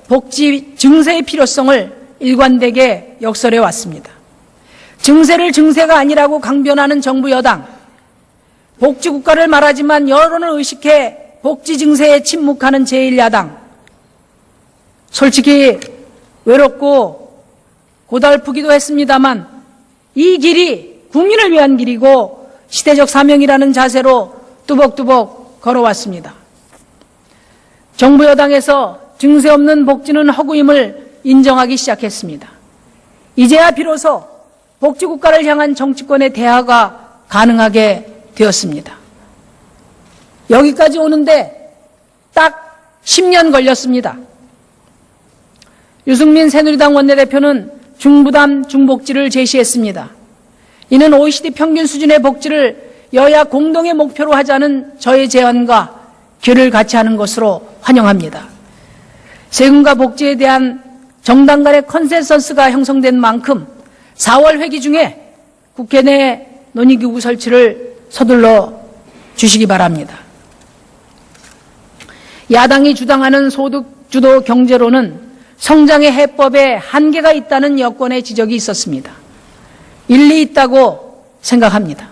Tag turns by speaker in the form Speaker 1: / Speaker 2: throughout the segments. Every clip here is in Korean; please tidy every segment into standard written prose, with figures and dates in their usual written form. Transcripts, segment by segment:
Speaker 1: 복지 증세의 필요성을 일관되게 역설해 왔습니다. 증세를 증세가 아니라고 강변하는 정부 여당, 복지국가를 말하지만 여론을 의식해 복지 증세에 침묵하는 제1야당, 솔직히 외롭고 고달프기도 했습니다만 이 길이 국민을 위한 길이고 시대적 사명이라는 자세로 뚜벅뚜벅 걸어왔습니다. 정부 여당에서 증세 없는 복지는 허구임을 인정하기 시작했습니다. 이제야 비로소 복지국가를 향한 정치권의 대화가 가능하게 되었습니다. 여기까지 오는데 딱 10년 걸렸습니다. 유승민 새누리당 원내대표는 중부담 중복지를 제시했습니다. 이는 OECD 평균 수준의 복지를 여야 공동의 목표로 하자는 저의 제안과 결을 같이 하는 것으로 환영합니다. 세금과 복지에 대한 정당 간의 컨센서스가 형성된 만큼 4월 회기 중에 국회 내 논의기구 설치를 서둘러 주시기 바랍니다. 야당이 주장하는 소득주도 경제로는 성장의 해법에 한계가 있다는 여권의 지적이 있었습니다. 일리 있다고 생각합니다.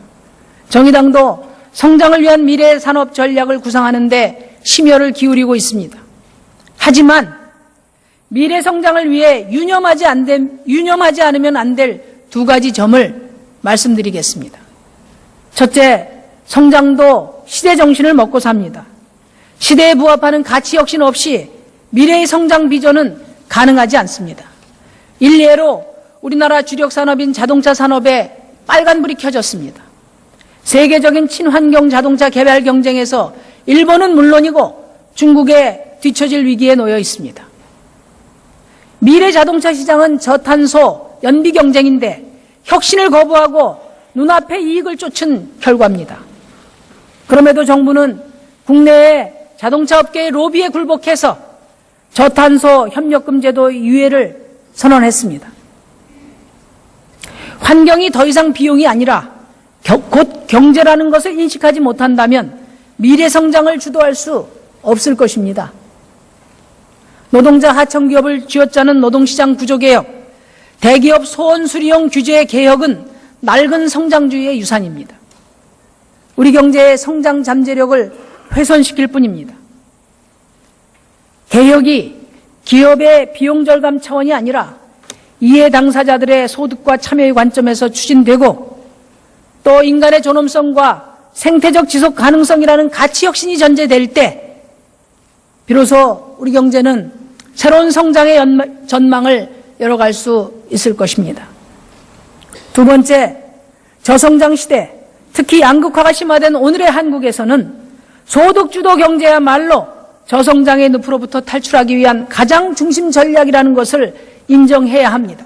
Speaker 1: 정의당도 성장을 위한 미래 산업 전략을 구상하는 데 심혈을 기울이고 있습니다. 하지만 미래 성장을 위해 유념하지 않으면 안 될 두 가지 점을 말씀드리겠습니다. 첫째, 성장도 시대 정신을 먹고 삽니다. 시대에 부합하는 가치 혁신 없이 미래의 성장 비전은 가능하지 않습니다. 일례로 우리나라 주력 산업인 자동차 산업에 빨간불이 켜졌습니다. 세계적인 친환경 자동차 개발 경쟁에서 일본은 물론이고 중국에 뒤처질 위기에 놓여 있습니다. 미래 자동차 시장은 저탄소 연비 경쟁인데 혁신을 거부하고 눈앞의 이익을 쫓은 결과입니다. 그럼에도 정부는 국내의 자동차 업계의 로비에 굴복해서 저탄소 협력금 제도 유예를 선언했습니다. 환경이 더 이상 비용이 아니라 곧 경제라는 것을 인식하지 못한다면 미래 성장을 주도할 수 없을 것입니다. 노동자 하청기업을 쥐어짜는 노동시장 구조개혁, 대기업 소원수리용 규제 개혁은 낡은 성장주의의 유산입니다. 우리 경제의 성장 잠재력을 훼손시킬 뿐입니다. 개혁이 기업의 비용 절감 차원이 아니라 이해 당사자들의 소득과 참여의 관점에서 추진되고 또 인간의 존엄성과 생태적 지속 가능성이라는 가치 혁신이 전제될 때 비로소 우리 경제는 새로운 성장의 전망을 열어갈 수 있을 것입니다. 두 번째, 저성장 시대, 특히 양극화가 심화된 오늘의 한국에서는 소득주도 경제야말로 저성장의 늪으로부터 탈출하기 위한 가장 중심 전략이라는 것을 인정해야 합니다.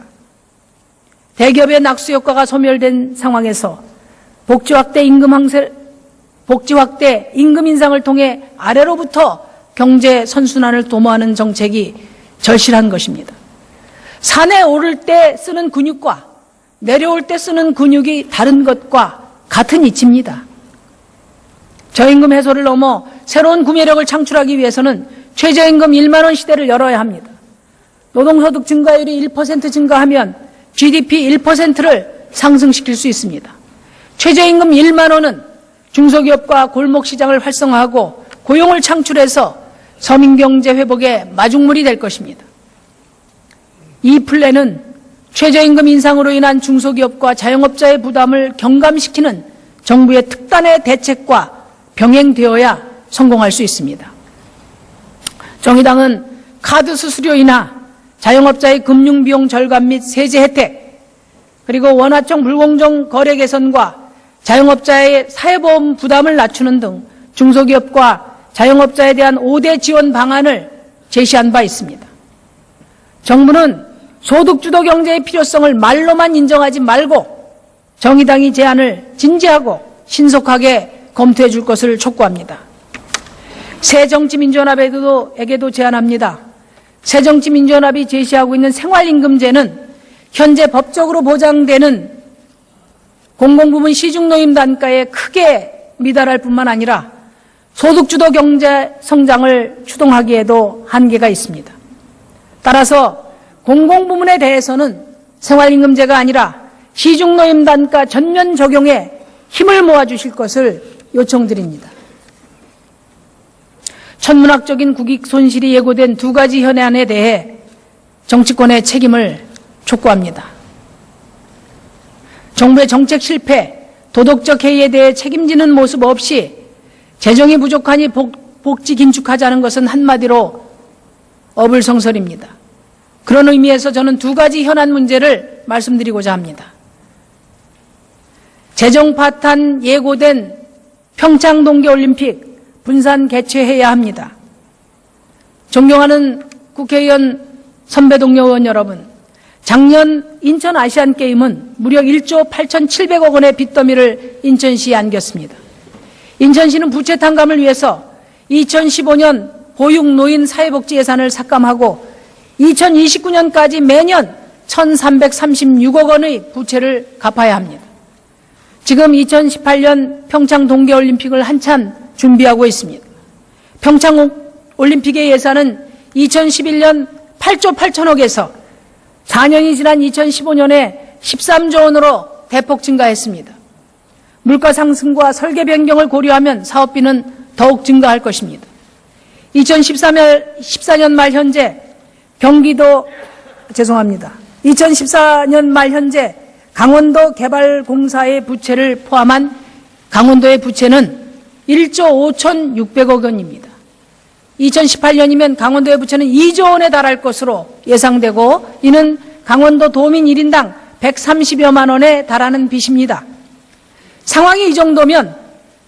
Speaker 1: 대기업의 낙수 효과가 소멸된 상황에서 복지 확대, 임금 인상을 통해 아래로부터 경제 선순환을 도모하는 정책이 절실한 것입니다. 산에 오를 때 쓰는 근육과 내려올 때 쓰는 근육이 다른 것과 같은 이치입니다. 저임금 해소를 넘어 새로운 구매력을 창출하기 위해서는 최저임금 1만 원 시대를 열어야 합니다. 노동소득 증가율이 1% 증가하면 GDP 1%를 상승시킬 수 있습니다. 최저임금 1만 원은 중소기업과 골목시장을 활성화하고 고용을 창출해서 서민경제 회복의 마중물이 될 것입니다. 이 플랜은 최저임금 인상으로 인한 중소기업과 자영업자의 부담을 경감시키는 정부의 특단의 대책과 병행되어야 성공할 수 있습니다. 정의당은 카드 수수료이나 자영업자의 금융비용 절감 및 세제 혜택, 그리고 원하청 불공정 거래 개선과 자영업자의 사회보험 부담을 낮추는 등 중소기업과 자영업자에 대한 5대 지원 방안을 제시한 바 있습니다. 정부는 소득주도 경제의 필요성을 말로만 인정하지 말고 정의당이 제안을 진지하고 신속하게 검토해 줄 것을 촉구합니다. 새정치민주연합에게도 제안합니다. 새정치민주연합이 제시하고 있는 생활임금제는 현재 법적으로 보장되는 공공부문 시중노임 단가에 크게 미달할 뿐만 아니라 소득주도 경제 성장을 추동하기에도 한계가 있습니다. 따라서 공공부문에 대해서는 생활임금제가 아니라 시중노임단가 전면 적용에 힘을 모아주실 것을 요청드립니다. 천문학적인 국익 손실이 예고된 두 가지 현안에 대해 정치권의 책임을 촉구합니다. 정부의 정책 실패, 도덕적 해이에 대해 책임지는 모습 없이 재정이 부족하니 복지 긴축하자는 것은 한마디로 어불성설입니다. 그런 의미에서 저는 두 가지 현안 문제를 말씀드리고자 합니다. 재정 파탄 예고된 평창 동계올림픽 분산 개최해야 합니다. 존경하는 국회의원 선배 동료 의원 여러분, 작년 인천 아시안게임은 무려 1조 8,700억 원의 빚더미를 인천시에 안겼습니다. 인천시는 부채 탕감을 위해서 2015년 보육노인 사회복지 예산을 삭감하고 2029년까지 매년 1,336억 원의 부채를 갚아야 합니다. 지금 2018년 평창 동계올림픽을 한참 준비하고 있습니다. 평창 올림픽의 예산은 2011년 8조 8천억에서 4년이 지난 2015년에 13조 원으로 대폭 증가했습니다. 물가 상승과 설계 변경을 고려하면 사업비는 더욱 증가할 것입니다. 2014년 말 현재 2014년 말 현재 강원도 개발공사의 부채를 포함한 강원도의 부채는 1조 5,600억 원입니다. 2018년이면 강원도의 부채는 2조 원에 달할 것으로 예상되고 이는 강원도 도민 1인당 130여만 원에 달하는 빚입니다. 상황이 이 정도면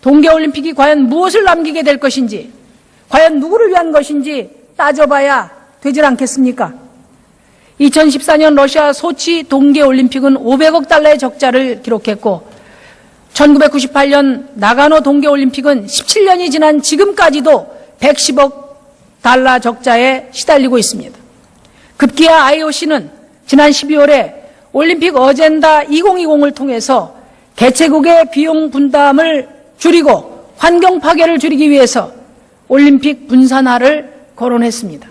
Speaker 1: 동계올림픽이 과연 무엇을 남기게 될 것인지, 과연 누구를 위한 것인지 따져봐야 되질 않겠습니까? 2014년 러시아 소치 동계올림픽은 500억 달러의 적자를 기록했고 1998년 나가노 동계올림픽은 17년이 지난 지금까지도 110억 달러 적자에 시달리고 있습니다. 급기야 IOC는 지난 12월에 올림픽 어젠다 2020을 통해서 개최국의 비용 분담을 줄이고 환경 파괴를 줄이기 위해서 올림픽 분산화를 거론했습니다.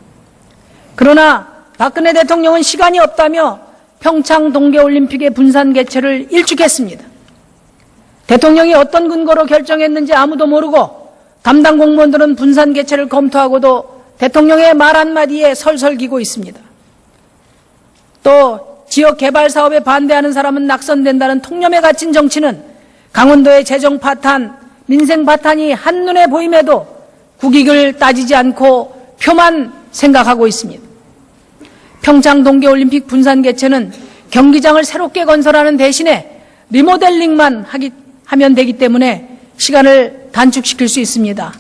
Speaker 1: 그러나 박근혜 대통령은 시간이 없다며 평창 동계올림픽의 분산 개최를 일축했습니다. 대통령이 어떤 근거로 결정했는지 아무도 모르고 담당 공무원들은 분산 개최를 검토하고도 대통령의 말 한마디에 설설기고 있습니다. 또 지역 개발 사업에 반대하는 사람은 낙선된다는 통념에 갇힌 정치는 강원도의 재정 파탄, 민생 파탄이 한눈에 보임에도 국익을 따지지 않고 표만 생각하고 있습니다. 평창 동계올림픽 분산 개최는 경기장을 새롭게 건설하는 대신에 리모델링만 하면 되기 때문에 시간을 단축시킬 수 있습니다.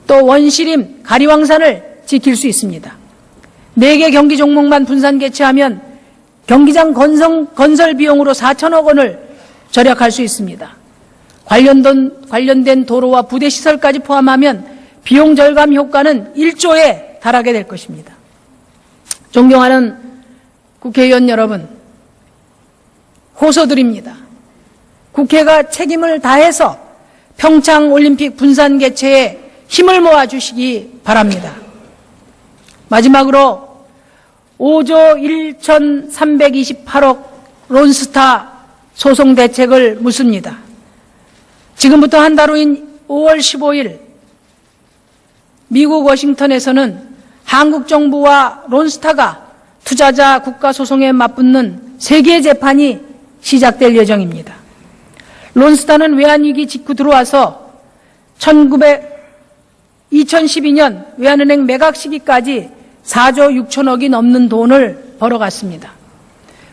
Speaker 1: 또 원시림, 가리왕산을 지킬 수 있습니다. 4개 경기 종목만 분산 개최하면 경기장 건설 비용으로 4천억 원을 절약할 수 있습니다. 관련된 도로와 부대시설까지 포함하면 비용 절감 효과는 1조에 달하게 될 것입니다. 존경하는 국회의원 여러분, 호소드립니다. 국회가 책임을 다해서 평창올림픽 분산 개최에 힘을 모아주시기 바랍니다. 마지막으로 5조 1,328억 론스타 소송 대책을 묻습니다. 지금부터 한 달 후인 5월 15일 미국 워싱턴에서는 한국 정부와 론스타가 투자자 국가 소송에 맞붙는 세계 재판이 시작될 예정입니다. 론스타는 외환위기 직후 들어와서 2012년 외환은행 매각 시기까지 4조 6천억이 넘는 돈을 벌어갔습니다.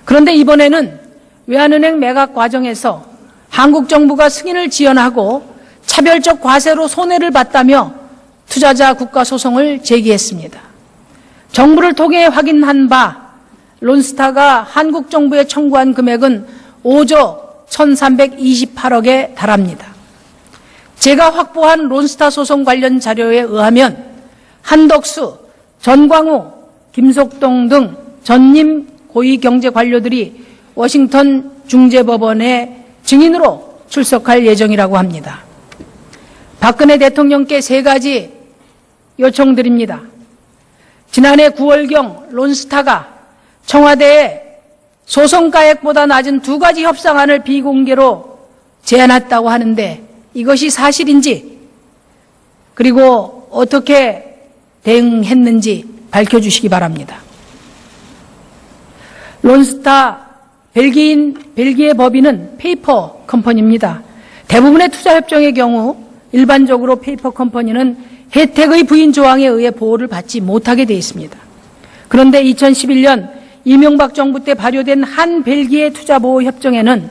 Speaker 1: 그런데 이번에는 외환은행 매각 과정에서 한국 정부가 승인을 지연하고 차별적 과세로 손해를 봤다며 투자자 국가 소송을 제기했습니다. 정부를 통해 확인한 바 론스타가 한국 정부에 청구한 금액은 5조 1,328억에 달합니다. 제가 확보한 론스타 소송 관련 자료에 의하면 한덕수, 전광우, 김석동 등 전임 고위경제 관료들이 워싱턴 중재법원에 증인으로 출석할 예정이라고 합니다. 박근혜 대통령께 3가지 요청드립니다. 지난해 9월경 론스타가 청와대에 소송가액보다 낮은 2가지 협상안을 비공개로 제안했다고 하는데 이것이 사실인지, 그리고 어떻게 대응했는지 밝혀주시기 바랍니다. 론스타 벨기에 법인은 페이퍼 컴퍼니입니다. 대부분의 투자협정의 경우 일반적으로 페이퍼 컴퍼니는 혜택의 부인 조항에 의해 보호를 받지 못하게 되어 있습니다. 그런데 2011년 이명박 정부 때 발효된 한 벨기에 투자보호협정에는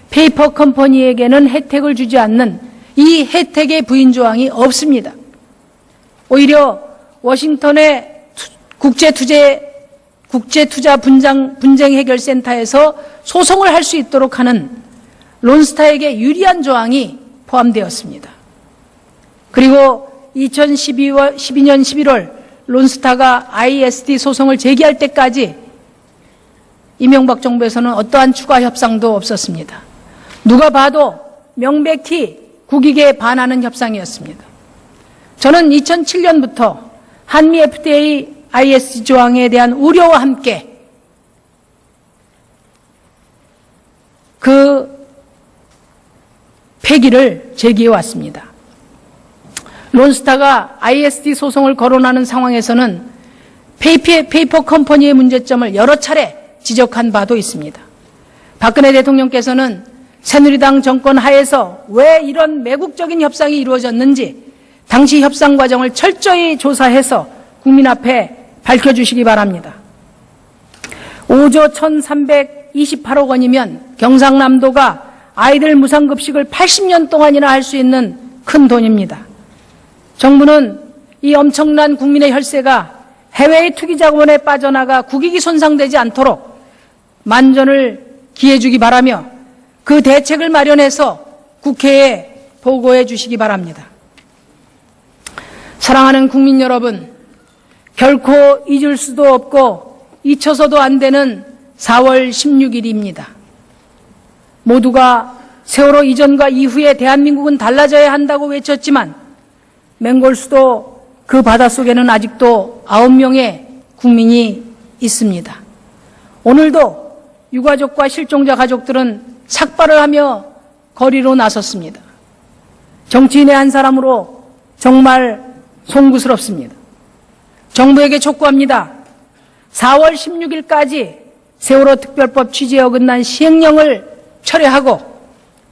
Speaker 1: 페이퍼 컴퍼니에게는 혜택을 주지 않는 이 혜택의 부인 조항이 없습니다. 오히려 워싱턴의 국제투자 분쟁 해결센터에서 소송을 할 수 있도록 하는 론스타에게 유리한 조항이 포함되었습니다. 그리고 2012년 11월 론스타가 ISD 소송을 제기할 때까지 이명박 정부에서는 어떠한 추가 협상도 없었습니다. 누가 봐도 명백히 국익에 반하는 협상이었습니다. 저는 2007년부터 한미 FTA ISD 조항에 대한 우려와 함께 그 폐기를 제기해 왔습니다. 론스타가 ISD 소송을 거론하는 상황에서는 페이퍼 컴퍼니의 문제점을 여러 차례 지적한 바도 있습니다. 박근혜 대통령께서는 새누리당 정권 하에서 왜 이런 매국적인 협상이 이루어졌는지 당시 협상 과정을 철저히 조사해서 국민 앞에 밝혀주시기 바랍니다. 5조 1,328억 원이면 경상남도가 아이들 무상급식을 80년 동안이나 할 수 있는 큰 돈입니다. 정부는 이 엄청난 국민의 혈세가 해외의 투기자금원에 빠져나가 국익이 손상되지 않도록 만전을 기해주기 바라며 그 대책을 마련해서 국회에 보고해 주시기 바랍니다. 사랑하는 국민 여러분, 결코 잊을 수도 없고 잊혀서도 안 되는 4월 16일입니다. 모두가 세월호 이전과 이후에 대한민국은 달라져야 한다고 외쳤지만 맹골수도 그 바닷속에는 아직도 9명의 국민이 있습니다. 오늘도 유가족과 실종자 가족들은 삭발을 하며 거리로 나섰습니다. 정치인의 한 사람으로 정말 송구스럽습니다. 정부에게 촉구합니다. 4월 16일까지 세월호 특별법 취지에 어긋난 시행령을 철회하고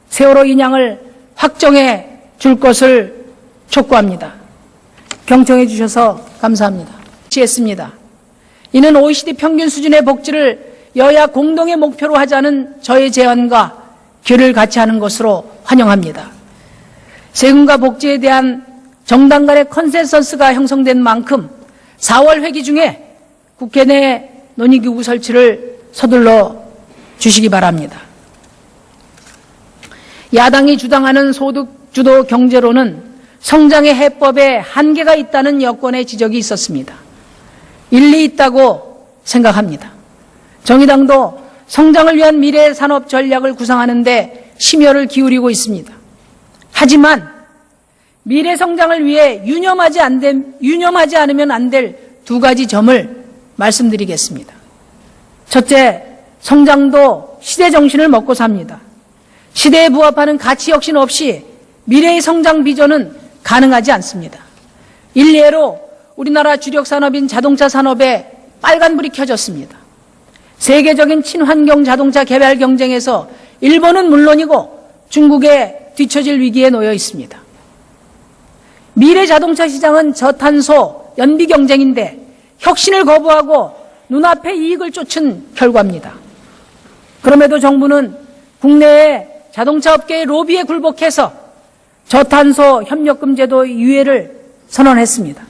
Speaker 1: 세월호 인양을 확정해 줄 것을 촉구합니다. 경청해 주셔서 감사합니다. 지했습니다. 이는 OECD 평균 수준의 복지를 여야 공동의 목표로 하자는 저의 제안과 결을 같이 하는 것으로 환영합니다. 세금과 복지에 대한 정당 간의 컨센서스가 형성된 만큼 4월 회기 중에 국회 내 논의기구 설치를 서둘러 주시기 바랍니다. 야당이 주장하는 소득주도 경제로는 성장의 해법에 한계가 있다는 여권의 지적이 있었습니다. 일리 있다고 생각합니다. 정의당도 성장을 위한 미래 산업 전략을 구상하는 데 심혈을 기울이고 있습니다. 하지만 미래 성장을 위해 유념하지 않으면 안 될 2가지 점을 말씀드리겠습니다. 첫째, 성장도 시대 정신을 먹고 삽니다. 시대에 부합하는 가치 혁신 없이 미래의 성장 비전은 가능하지 않습니다. 일례로 우리나라 주력 산업인 자동차 산업에 빨간불이 켜졌습니다. 세계적인 친환경 자동차 개발 경쟁에서 일본은 물론이고 중국에 뒤처질 위기에 놓여 있습니다. 미래 자동차 시장은 저탄소 연비 경쟁인데 혁신을 거부하고 눈앞의 이익을 쫓은 결과입니다. 그럼에도 정부는 국내의 자동차 업계의 로비에 굴복해서 저탄소 협력금 제도 유예를 선언했습니다.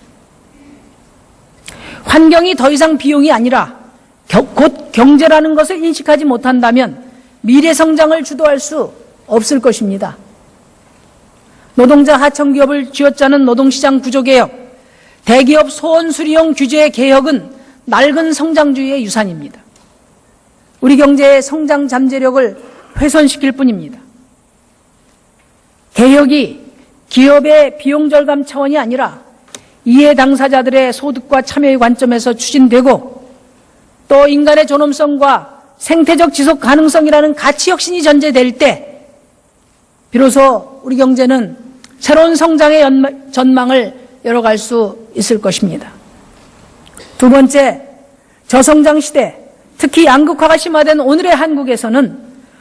Speaker 1: 환경이 더 이상 비용이 아니라 곧 경제라는 것을 인식하지 못한다면 미래 성장을 주도할 수 없을 것입니다. 노동자 하청기업을 쥐어짜는 노동시장 구조개혁, 대기업 소원수리용 규제 개혁은 낡은 성장주의의 유산입니다. 우리 경제의 성장 잠재력을 훼손시킬 뿐입니다. 개혁이 기업의 비용 절감 차원이 아니라 이해 당사자들의 소득과 참여의 관점에서 추진되고 또 인간의 존엄성과 생태적 지속 가능성이라는 가치 혁신이 전제될 때 비로소 우리 경제는 새로운 성장의 전망을 열어갈 수 있을 것입니다. 두 번째, 저성장 시대, 특히 양극화가 심화된 오늘의 한국에서는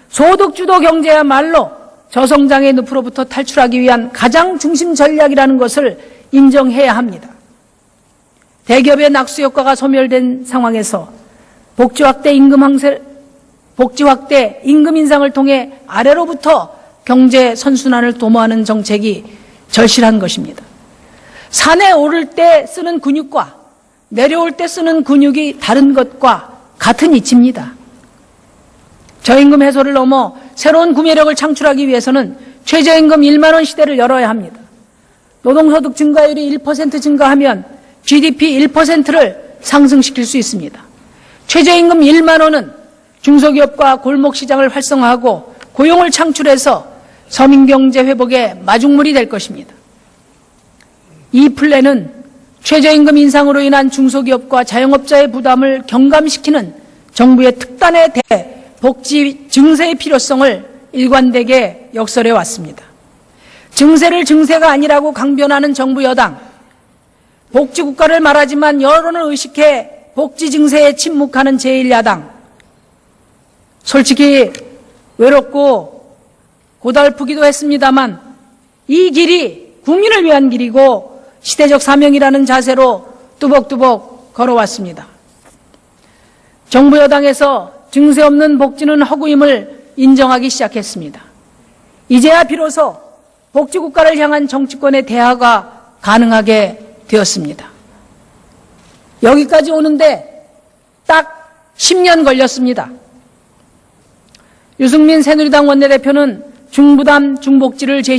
Speaker 1: 소득주도 경제야말로 저성장의 늪으로부터 탈출하기 위한 가장 중심 전략이라는 것을 인정해야 합니다. 대기업의 낙수 효과가 소멸된 상황에서 복지 확대, 임금 인상을 통해 아래로부터 경제 선순환을 도모하는 정책이 절실한 것입니다. 산에 오를 때 쓰는 근육과 내려올 때 쓰는 근육이 다른 것과 같은 이치입니다. 저임금 해소를 넘어 새로운 구매력을 창출하기 위해서는 최저임금 1만 원 시대를 열어야 합니다. 노동소득 증가율이 1% 증가하면 GDP 1%를 상승시킬 수 있습니다. 최저임금 1만 원은 중소기업과 골목시장을 활성화하고 고용을 창출해서 서민경제 회복의 마중물이 될 것입니다. 이 플랜은 최저임금 인상으로 인한 중소기업과 자영업자의 부담을 경감시키는 정부의 특단의 대복지 증세의 필요성을 일관되게 역설해 왔습니다. 증세를 증세가 아니라고 강변하는 정부 여당, 복지국가를 말하지만 여론을 의식해 복지 증세에 침묵하는 제1야당, 솔직히 외롭고 고달프기도 했습니다만 이 길이 국민을 위한 길이고 시대적 사명이라는 자세로 뚜벅뚜벅 걸어왔습니다. 정부 여당에서 증세 없는 복지는 허구임을 인정하기 시작했습니다. 이제야 비로소 복지국가를 향한 정치권의 대화가 가능하게 되었습니다. 여기까지 오는데 딱 10년 걸렸습니다. 유승민 새누리당 원내대표는 중부담 중복지를 제시